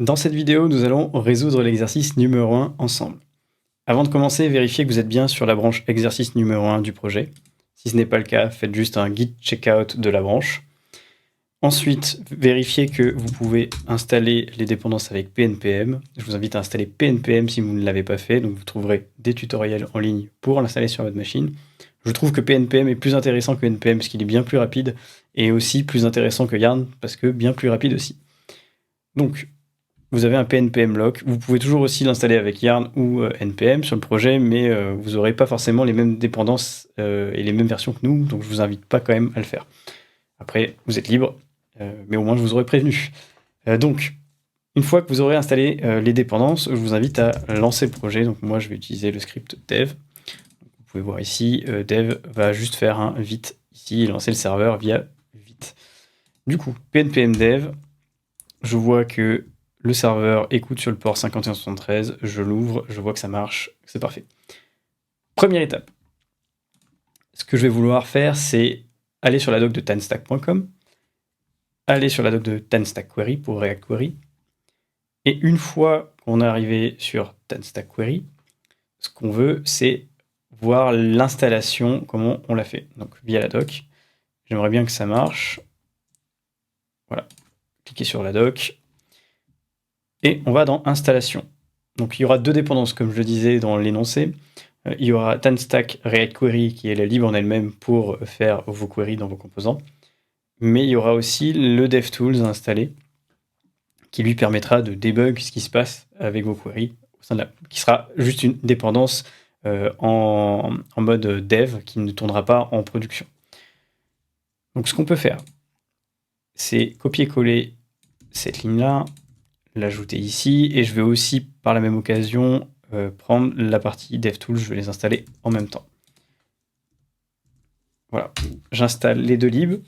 Dans cette vidéo, nous allons résoudre l'exercice numéro 1 ensemble. Avant de commencer, vérifiez que vous êtes bien sur la branche exercice numéro 1 du projet. Si ce n'est pas le cas, faites juste un git checkout de la branche. Ensuite, vérifiez que vous pouvez installer les dépendances avec PNPM. Je vous invite à installer PNPM si vous ne l'avez pas fait, donc vous trouverez des tutoriels en ligne pour l'installer sur votre machine. Je trouve que PNPM est plus intéressant que NPM parce qu'il est bien plus rapide et aussi plus intéressant que Yarn parce que bien plus rapide aussi. Donc, vous avez un PNPM lock. Vous pouvez toujours aussi l'installer avec Yarn ou NPM sur le projet, mais vous n'aurez pas forcément les mêmes dépendances et les mêmes versions que nous, donc je vous invite pas quand même à le faire. Après, vous êtes libre, mais au moins je vous aurais prévenu. Donc, une fois que vous aurez installé les dépendances, je vous invite à lancer le projet. Donc moi, je vais utiliser le script dev. Vous pouvez voir ici, dev va juste faire un vite ici et lancer le serveur via vite. Du coup, PNPM dev, je vois que le serveur écoute sur le port 5173, je l'ouvre, je vois que ça marche, c'est parfait. Première étape. Ce que je vais vouloir faire, c'est aller sur la doc de tanstack.com, aller sur la doc de tanstack query pour React Query, et une fois qu'on est arrivé sur tanstack query, ce qu'on veut, c'est voir l'installation, comment on l'a fait. Donc via la doc, j'aimerais bien que ça marche. Voilà, cliquez sur la doc, et on va dans installation. Donc il y aura deux dépendances, comme je le disais dans l'énoncé. Il y aura tanstack React Query qui est la lib en elle-même pour faire vos queries dans vos composants. Mais il y aura aussi le DevTools installé qui lui permettra de debug ce qui se passe avec vos queries au sein de qui sera juste une dépendance en mode dev qui ne tournera pas en production. Donc ce qu'on peut faire, c'est copier-coller cette ligne-là, l'ajouter ici, et je vais aussi par la même occasion prendre la partie DevTools, je vais les installer en même temps. Voilà, j'installe les deux libs.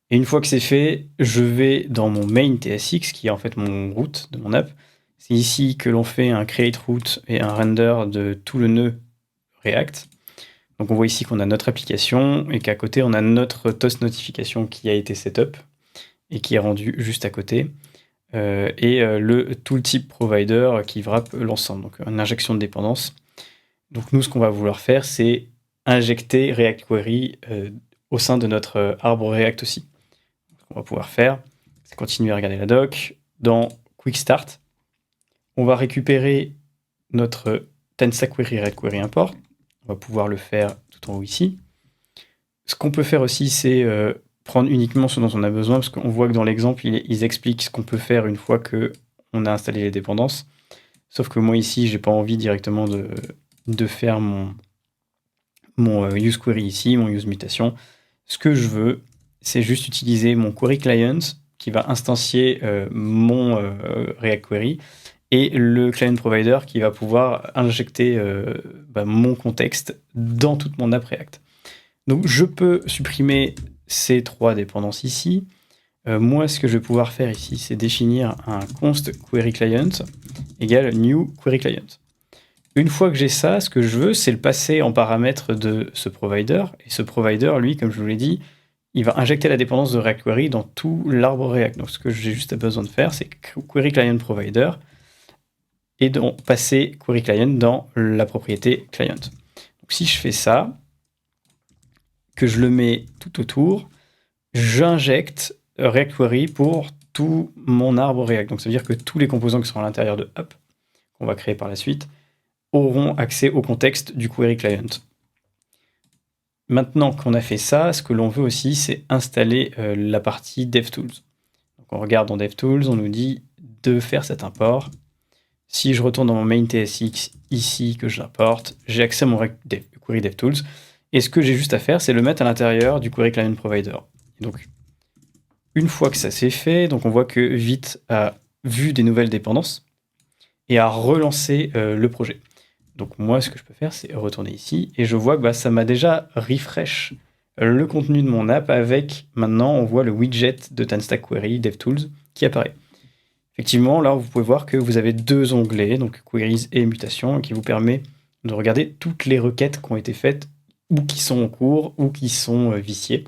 Et une fois que c'est fait, je vais dans mon main TSX, qui est en fait mon root de mon app. C'est ici que l'on fait un create root et un render de tout le nœud React. Donc on voit ici qu'on a notre application et qu'à côté on a notre toast notification qui a été setup et qui est rendu juste à côté. Le tooltip provider qui wrap l'ensemble, donc une injection de dépendance. Donc nous, ce qu'on va vouloir faire, c'est injecter React Query au sein de notre arbre React aussi. Ce qu'on va pouvoir faire, c'est continuer à regarder la doc. Dans Quick Start, on va récupérer notre tanstack query React Query import. On va pouvoir le faire tout en haut ici. Ce qu'on peut faire aussi, c'est prendre uniquement ce dont on a besoin, parce qu'on voit que dans l'exemple, ils expliquent ce qu'on peut faire une fois qu'on a installé les dépendances. Sauf que moi ici, j'ai pas envie directement de faire mon use query ici, mon use mutation. Ce que je veux, c'est juste utiliser mon query client qui va instancier mon React Query et le client provider qui va pouvoir injecter mon contexte dans toute mon app React. Donc je peux supprimer ces trois dépendances ici. Moi, ce que je vais pouvoir faire ici, c'est définir un const query client égale new query client. Une fois que j'ai ça, ce que je veux, c'est le passer en paramètre de ce provider. Et ce provider, lui, comme je vous l'ai dit, il va injecter la dépendance de React Query dans tout l'arbre React. Donc ce que j'ai juste besoin de faire, c'est query client provider et de passer query client dans la propriété client. Donc si je fais ça, que je le mets tout autour, j'injecte React Query pour tout mon arbre React. Donc ça veut dire que tous les composants qui sont à l'intérieur de app, qu'on va créer par la suite, auront accès au contexte du query client. Maintenant qu'on a fait ça, ce que l'on veut aussi, c'est installer la partie DevTools. Donc on regarde dans DevTools, on nous dit de faire cet import. Si je retourne dans mon main TSX ici, que je l'importe, j'ai accès à mon query DevTools. Et ce que j'ai juste à faire, c'est le mettre à l'intérieur du query client provider. Et donc, une fois que ça c'est fait, donc on voit que Vite a vu des nouvelles dépendances et a relancé le projet. Donc moi, ce que je peux faire, c'est retourner ici et je vois que ça m'a déjà refresh le contenu de mon app avec, maintenant, on voit le widget de tanstack query DevTools qui apparaît. Effectivement, là, vous pouvez voir que vous avez deux onglets, donc queries et mutations, qui vous permet de regarder toutes les requêtes qui ont été faites ou qui sont en cours ou qui sont viciées.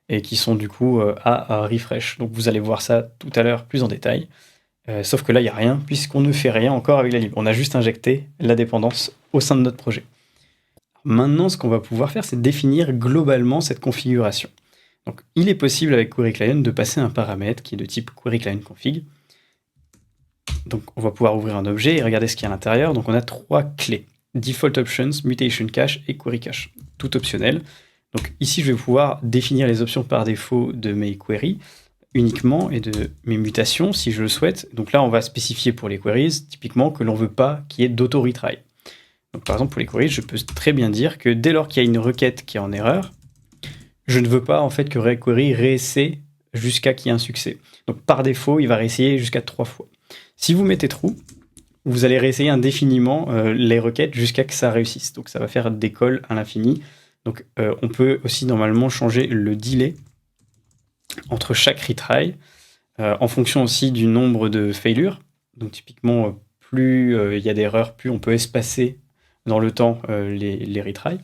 et qui sont du coup à refresh. Donc vous allez voir ça tout à l'heure plus en détail. Sauf que là, il n'y a rien, puisqu'on ne fait rien encore avec la lib. On a juste injecté la dépendance au sein de notre projet. Maintenant, ce qu'on va pouvoir faire, c'est définir globalement cette configuration. Donc, il est possible avec QueryClient de passer un paramètre qui est de type QueryClientConfig. Donc, on va pouvoir ouvrir un objet et regarder ce qu'il y a à l'intérieur. Donc, on a 3 clés. Default Options, Mutation Cache et Query Cache. Tout optionnel. Donc, ici, je vais pouvoir définir les options par défaut de mes queries uniquement et de mes mutations si je le souhaite. Donc là, on va spécifier pour les queries, typiquement, que l'on ne veut pas qu'il y ait d'auto-retry. Donc par exemple, pour les queries, je peux très bien dire que dès lors qu'il y a une requête qui est en erreur, je ne veux pas en fait que query réessaie jusqu'à qu'il y ait un succès. Donc par défaut, il va réessayer jusqu'à 3 fois. Si vous mettez true, vous allez réessayer indéfiniment les requêtes jusqu'à que ça réussisse. Donc ça va faire des calls à l'infini. Donc on peut aussi normalement changer le delay entre chaque retry en fonction aussi du nombre de failures. Donc typiquement, plus il y a d'erreurs, plus on peut espacer dans le temps les retries.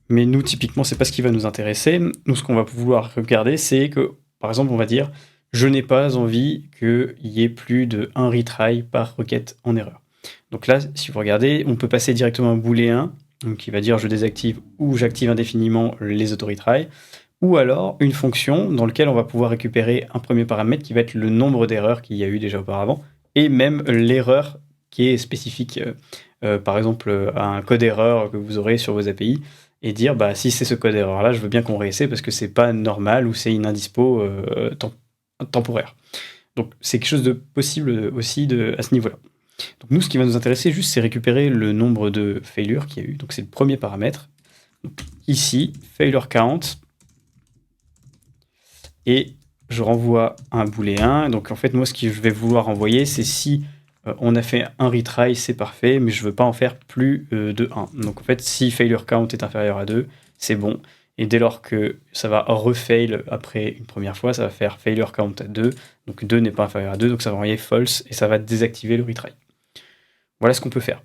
Mais nous, typiquement, c'est pas ce qui va nous intéresser. Nous, ce qu'on va vouloir regarder, c'est que, par exemple, on va dire je n'ai pas envie qu'il y ait plus de 1 retry par requête en erreur. Donc là, si vous regardez, on peut passer directement à un booléen, donc qui va dire je désactive ou j'active indéfiniment les auto-retry, ou alors une fonction dans laquelle on va pouvoir récupérer un premier paramètre qui va être le nombre d'erreurs qu'il y a eu déjà auparavant, et même l'erreur qui est spécifique, par exemple, à un code erreur que vous aurez sur vos API, et dire bah, si c'est ce code erreur là, je veux bien qu'on réessaie parce que c'est pas normal ou c'est une indispo temporaire. Donc c'est quelque chose de possible aussi à ce niveau-là. Donc nous, ce qui va nous intéresser juste, c'est récupérer le nombre de failures qu'il y a eu. Donc c'est le premier paramètre. Donc, ici, failure count, et je renvoie un booléen. Donc en fait, moi, ce que je vais vouloir envoyer, c'est si on a fait un retry, c'est parfait, mais je ne veux pas en faire plus de 1. Donc en fait, si failure count est inférieur à 2, c'est bon. Et dès lors que ça va refail après une première fois, ça va faire failure count à 2. Donc 2 n'est pas inférieur à 2, donc ça va envoyer false et ça va désactiver le retry. Voilà ce qu'on peut faire.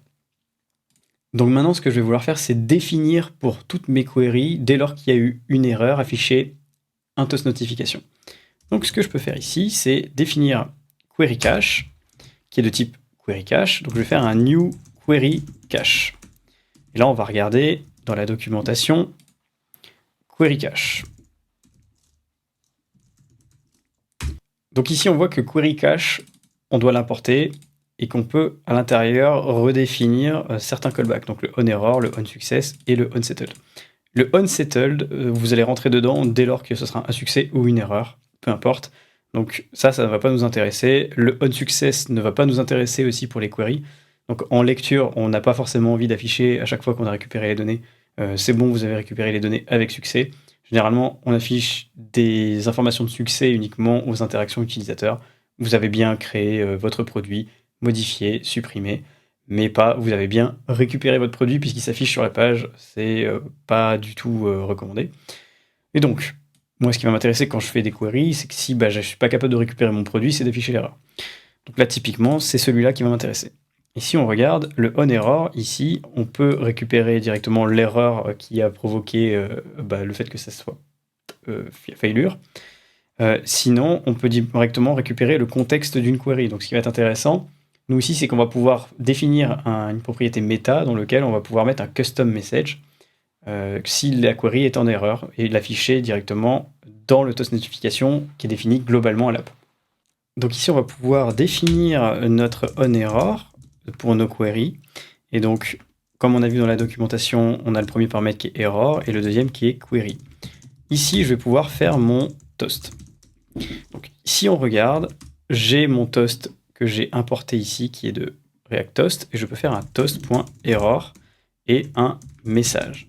Donc maintenant, ce que je vais vouloir faire, c'est définir pour toutes mes queries, dès lors qu'il y a eu une erreur, afficher un toast notification. Donc ce que je peux faire ici, c'est définir query cache, qui est de type query cache. Donc je vais faire un new query cache. Et là, on va regarder dans la documentation query cache. Donc ici, on voit que query cache, on doit l'importer et qu'on peut à l'intérieur redéfinir certains callbacks. Donc le onError, le onSuccess et le onSettled. Le onSettled, vous allez rentrer dedans dès lors que ce sera un succès ou une erreur, peu importe. Donc ça ne va pas nous intéresser. Le onSuccess ne va pas nous intéresser aussi pour les queries. Donc en lecture, on n'a pas forcément envie d'afficher à chaque fois qu'on a récupéré les données. C'est bon, vous avez récupéré les données avec succès. Généralement, on affiche des informations de succès uniquement aux interactions utilisateurs. Vous avez bien créé votre produit, modifié, supprimé, mais pas vous avez bien récupéré votre produit puisqu'il s'affiche sur la page. C'est pas du tout recommandé. Et donc, moi, ce qui va m'intéresser quand je fais des queries, c'est que si je ne suis pas capable de récupérer mon produit, c'est d'afficher l'erreur. Donc là, typiquement, c'est celui-là qui va m'intéresser. Et si on regarde le onError, ici, on peut récupérer directement l'erreur qui a provoqué le fait que ça soit failure. Sinon, on peut directement récupérer le contexte d'une query. Donc ce qui va être intéressant, nous ici, c'est qu'on va pouvoir définir une propriété méta dans laquelle on va pouvoir mettre un custom message si la query est en erreur et l'afficher directement dans le toast notification qui est défini globalement à l'app. Donc ici, on va pouvoir définir notre onError pour nos queries. Et donc, comme on a vu dans la documentation, on a le premier paramètre qui est error et le deuxième qui est query. Ici, je vais pouvoir faire mon toast. Donc, si on regarde, j'ai mon toast que j'ai importé ici qui est de React Toast et je peux faire un toast.error et un message.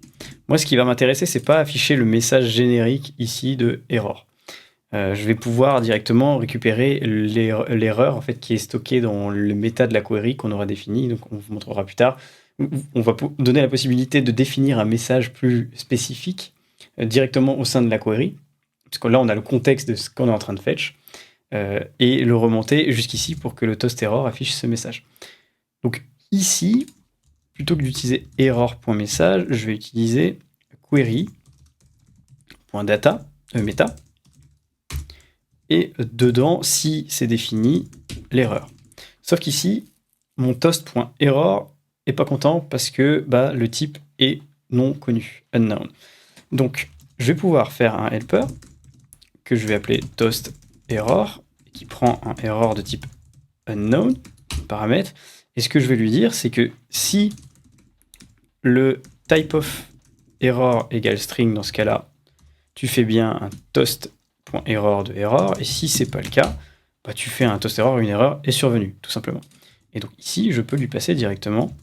Moi, ce qui va m'intéresser, c'est pas afficher le message générique ici de error. Je vais pouvoir directement récupérer l'erreur en fait, qui est stockée dans le méta de la query qu'on aura défini, donc on vous montrera plus tard. On va donner la possibilité de définir un message plus spécifique directement au sein de la query, parce que là on a le contexte de ce qu'on est en train de fetch, et le remonter jusqu'ici pour que le toast error affiche ce message. Donc ici, plutôt que d'utiliser error.message, je vais utiliser query.data. méta. Et dedans, si c'est défini, l'erreur. Sauf qu'ici, mon toast.error est pas content parce que le type est non connu, unknown. Donc, je vais pouvoir faire un helper que je vais appeler toast_error qui prend un error de type unknown, paramètre. Et ce que je vais lui dire, c'est que si le type of error égale string dans ce cas-là, tu fais bien un toast.error de error, et si c'est pas le cas, tu fais un toast_error, une erreur est survenue, tout simplement. Et donc ici, je peux lui passer directement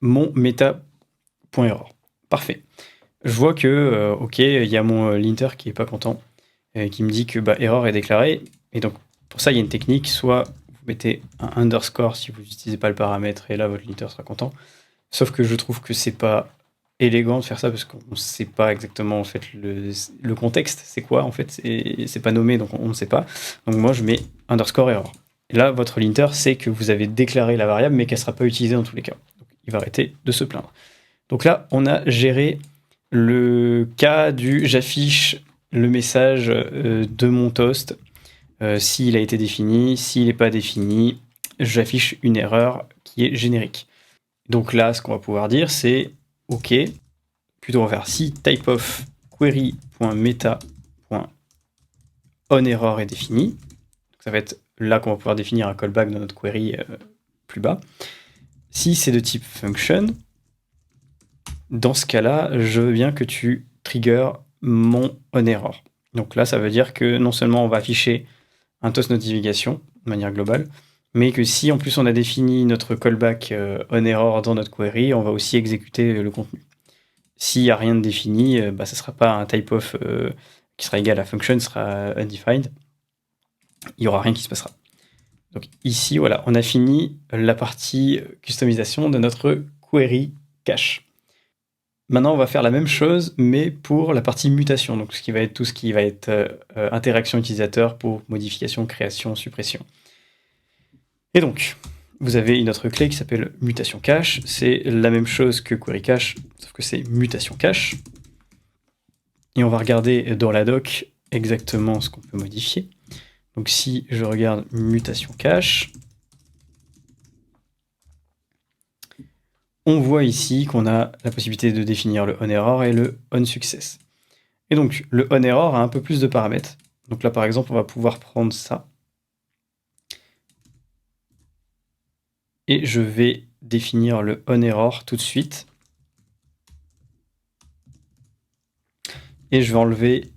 mon meta.error. Parfait. Je vois que, ok, il y a mon linter qui est pas content, qui me dit que error est déclaré, et donc pour ça, il y a une technique, soit vous mettez un underscore si vous n'utilisez pas le paramètre, et là, votre linter sera content. Sauf que je trouve que c'est pas élégant de faire ça, parce qu'on ne sait pas exactement, en fait, le contexte, c'est quoi, en fait, c'est pas nommé, donc on ne sait pas. Donc moi, je mets underscore error. Et là, votre linter sait que vous avez déclaré la variable, mais qu'elle ne sera pas utilisée dans tous les cas. Donc, il va arrêter de se plaindre. Donc là, on a géré le cas du j'affiche le message de mon toast, s'il a été défini, s'il n'est pas défini, j'affiche une erreur qui est générique. Donc là, ce qu'on va pouvoir dire, c'est OK, plutôt on va faire si typeof query.meta.onError est défini. Donc ça va être là qu'on va pouvoir définir un callback dans notre query plus bas. Si c'est de type function, dans ce cas-là, je veux bien que tu triggers mon onError. Donc là, ça veut dire que non seulement on va afficher un toast notification de manière globale, mais que si en plus on a défini notre callback onError dans notre query, on va aussi exécuter le contenu. S'il n'y a rien de défini, ça ne sera pas un typeof qui sera égal à function, sera undefined. Il n'y aura rien qui se passera. Donc ici, voilà, on a fini la partie customisation de notre query cache. Maintenant, on va faire la même chose, mais pour la partie mutation, donc tout ce qui va être interaction utilisateur pour modification, création, suppression. Et donc, vous avez une autre clé qui s'appelle mutation cache. C'est la même chose que query cache, sauf que c'est mutation cache. Et on va regarder dans la doc exactement ce qu'on peut modifier. Donc si je regarde mutation cache, on voit ici qu'on a la possibilité de définir le onError et le onSuccess. Et donc, le onError a un peu plus de paramètres. Donc là, par exemple, on va pouvoir prendre ça. Et je vais définir le onError tout de suite. Et je vais enlever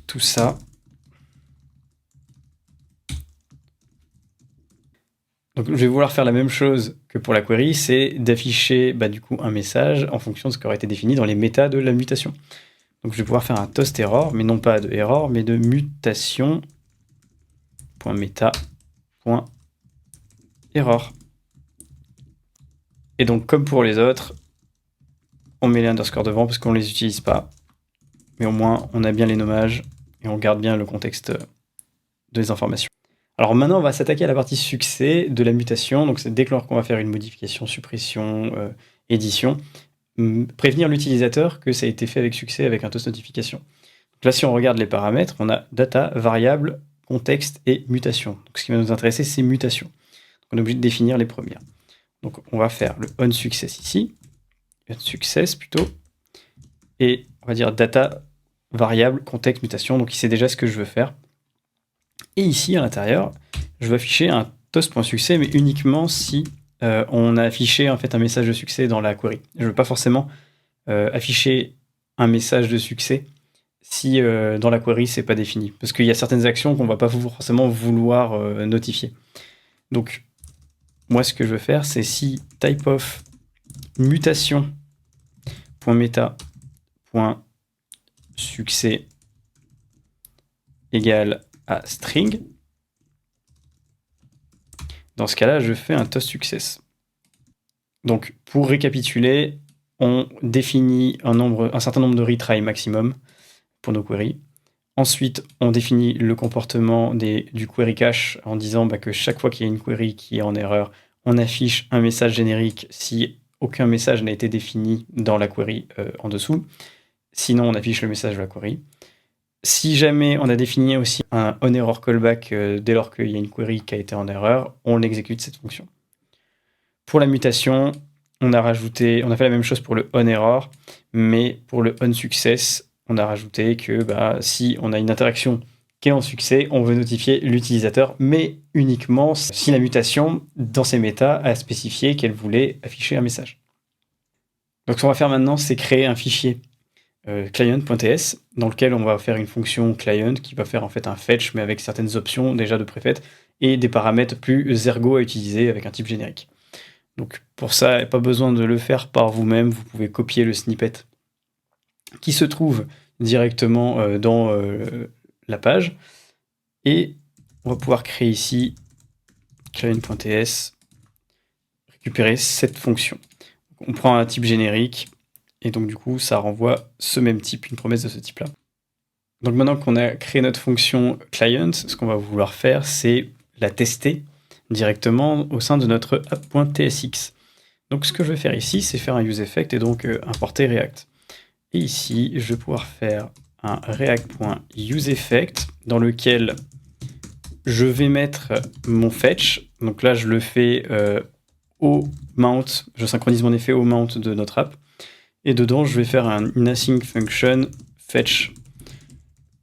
tout ça. Donc je vais vouloir faire la même chose que pour la query, c'est d'afficher du coup un message en fonction de ce qui aurait été défini dans les métas de la mutation. Donc je vais pouvoir faire un toast_error, mais non pas de error, mais de mutation.meta.error. Et donc comme pour les autres, on met les underscores devant parce qu'on ne les utilise pas. Mais au moins, on a bien les nommages et on garde bien le contexte des informations. Alors maintenant, on va s'attaquer à la partie succès de la mutation. Donc c'est dès qu'on va faire une modification, suppression, édition, prévenir l'utilisateur que ça a été fait avec succès avec un toast notification. Donc là, si on regarde les paramètres, on a data, variable, contexte et mutation. Donc ce qui va nous intéresser, c'est mutation. Donc on est obligé de définir les premières. Donc on va faire le onSuccess ici, onSuccess plutôt, et on va dire data, variable, contexte, mutation. Donc il sait déjà ce que je veux faire. Et ici, à l'intérieur, je vais afficher un toast.succès, mais uniquement si on a affiché en fait un message de succès dans la query. Je ne veux pas forcément afficher un message de succès si dans la query, c'est pas défini. Parce qu'il y a certaines actions qu'on ne va pas forcément vouloir notifier. Donc, moi, ce que je veux faire, c'est si typeof mutation.meta.succès égale à string. Dans ce cas-là, je fais un toast_success. Donc, pour récapituler, on définit un certain nombre de retry maximum pour nos queries. Ensuite, on définit le comportement du query cache en disant que chaque fois qu'il y a une query qui est en erreur, on affiche un message générique si aucun message n'a été défini dans la query en dessous. Sinon, on affiche le message de la query. Si jamais on a défini aussi un onError callback dès lors qu'il y a une query qui a été en erreur, on exécute cette fonction. Pour la mutation, on a fait la même chose pour le onError, mais pour le onSuccess, on a rajouté que si on a une interaction qui est en succès, on veut notifier l'utilisateur, mais uniquement si la mutation, dans ses méta, a spécifié qu'elle voulait afficher un message. Donc ce qu'on va faire maintenant, c'est créer un fichier client.ts dans lequel on va faire une fonction client qui va faire en fait un fetch, mais avec certaines options déjà de préfaites et des paramètres plus ergo à utiliser avec un type générique. Donc pour ça, pas besoin de le faire par vous-même, vous pouvez copier le snippet qui se trouve directement dans la page, et on va pouvoir créer ici client.ts, récupérer cette fonction. On prend un type générique, et donc du coup ça renvoie ce même type, une promesse de ce type-là. Donc maintenant qu'on a créé notre fonction client, ce qu'on va vouloir faire, c'est la tester directement au sein de notre app.tsx. Donc ce que je vais faire ici, c'est faire un useEffect et donc importer React. Et ici, je vais pouvoir faire un React.useEffect dans lequel je vais mettre mon fetch. Donc là, je le fais au mount, je synchronise mon effet au mount de notre app. Et dedans, je vais faire une async function fetch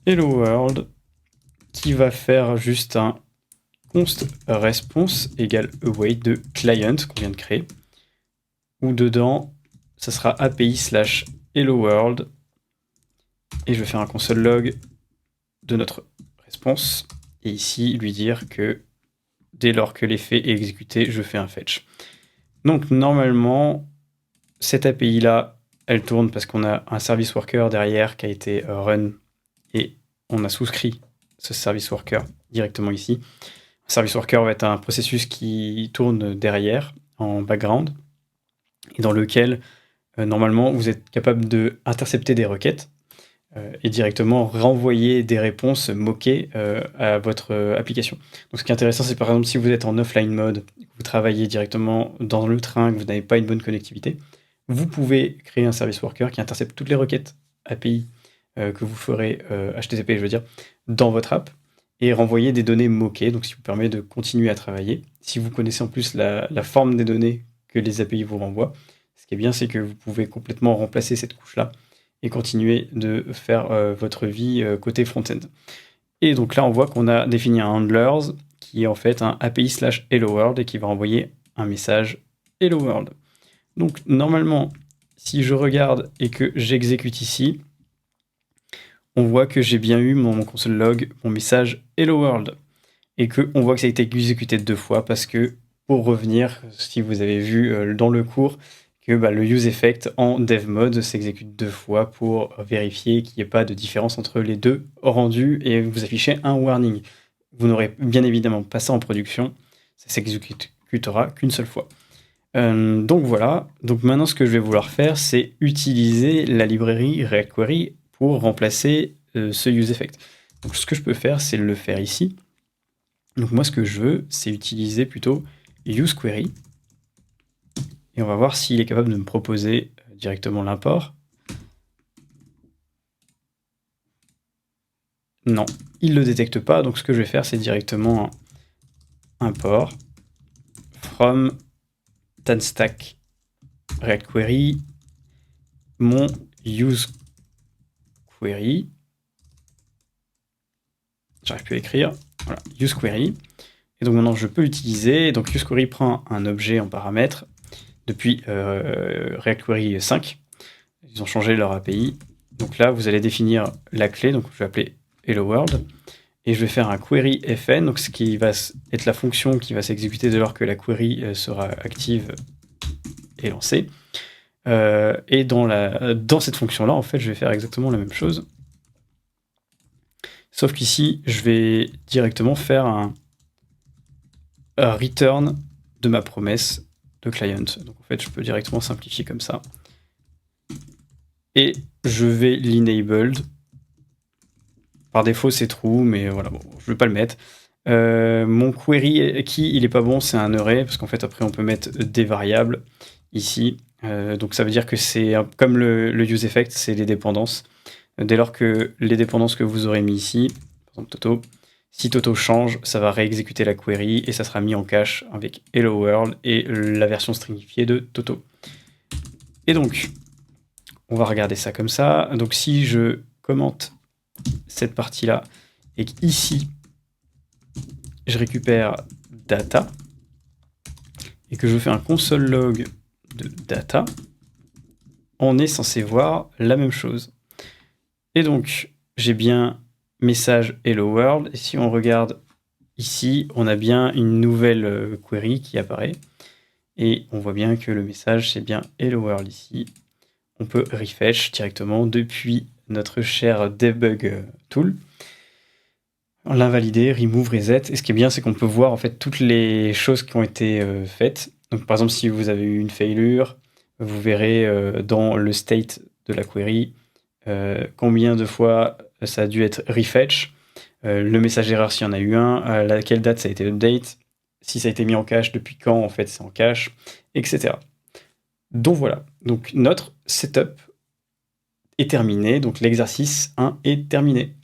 hello world qui va faire juste un const response égale await de client qu'on vient de créer. Où dedans, ça sera API/hello world. Et je vais faire un console log de notre response. Et ici, lui dire que dès lors que l'effet est exécuté, je fais un fetch. Donc normalement, cette API-là, elle tourne parce qu'on a un service worker derrière qui a été run et on a souscrit ce service worker directement ici. Un service worker va être un processus qui tourne derrière, en background, et dans lequel, normalement, vous êtes capable d'intercepter des requêtes et directement renvoyer des réponses moquées à votre application. Donc ce qui est intéressant, c'est par exemple si vous êtes en offline mode, vous travaillez directement dans le train, que vous n'avez pas une bonne connectivité, vous pouvez créer un service worker qui intercepte toutes les requêtes API que vous ferez, HTTP je veux dire, dans votre app, et renvoyer des données moquées, donc ce qui vous permet de continuer à travailler. Si vous connaissez en plus la forme des données que les API vous renvoient, ce qui est bien, c'est que vous pouvez complètement remplacer cette couche-là et continuer de faire votre vie côté front-end. Et donc là, on voit qu'on a défini un handlers qui est en fait un API/hello world et qui va envoyer un message hello world. Donc normalement, si je regarde et que j'exécute ici, on voit que j'ai bien eu mon console log, mon message hello world, et qu'on voit que ça a été exécuté 2 fois parce que, pour revenir, si vous avez vu dans le cours, que le useEffect en dev mode s'exécute 2 fois pour vérifier qu'il n'y ait pas de différence entre les deux rendus et vous affichez un warning. Vous n'aurez bien évidemment pas ça en production, ça s'exécutera qu'une seule fois. Donc voilà, donc maintenant ce que je vais vouloir faire, c'est utiliser la librairie React Query pour remplacer ce useEffect. Donc ce que je peux faire, c'est le faire ici. Donc moi ce que je veux, c'est utiliser plutôt useQuery. Et on va voir s'il est capable de me proposer directement l'import. Non, il ne le détecte pas, donc ce que je vais faire, c'est directement import from tanstack React Query, mon useQuery. J'arrive plus à écrire. Voilà, useQuery. Et donc maintenant, je peux l'utiliser. Donc useQuery prend un objet en paramètre depuis React Query 5. Ils ont changé leur API. Donc là, vous allez définir la clé. Donc je vais appeler hello world. Et je vais faire un query fn, donc ce qui va être la fonction qui va s'exécuter dès lors que la query sera active et lancée. Et dans cette fonction-là, en fait, je vais faire exactement la même chose. Sauf qu'ici, je vais directement faire un return de ma promesse de client. Donc en fait, je peux directement simplifier comme ça. Et je vais l'enabled. Par défaut, c'est true, mais voilà, bon, je ne vais pas le mettre. Mon query key, il est pas bon, c'est un array, parce qu'en fait, après, on peut mettre des variables. ici. Donc ça veut dire que c'est comme le use effect, c'est les dépendances. Dès lors que les dépendances que vous aurez mis ici, par exemple Toto, si Toto change, ça va réexécuter la query et ça sera mis en cache avec Hello World et la version stringifiée de Toto. Et donc, on va regarder ça comme ça. Donc si je commente cette partie-là et qu'ici, je récupère data et que je fais un console log de data, on est censé voir la même chose. Et donc, j'ai bien message Hello World. Et si on regarde ici, on a bien une nouvelle query qui apparaît. Et on voit bien que le message, c'est bien Hello World ici. On peut refetch directement depuis notre cher debug tool. L'invalider, remove, reset. Et ce qui est bien, c'est qu'on peut voir en fait toutes les choses qui ont été faites. Donc par exemple, si vous avez eu une failure, vous verrez dans le state de la query combien de fois ça a dû être refetch, le message d'erreur s'il y en a eu un, à laquelle date ça a été update, si ça a été mis en cache, depuis quand en fait c'est en cache, etc. Donc voilà, donc notre setup est terminé, donc l'exercice 1 est terminé.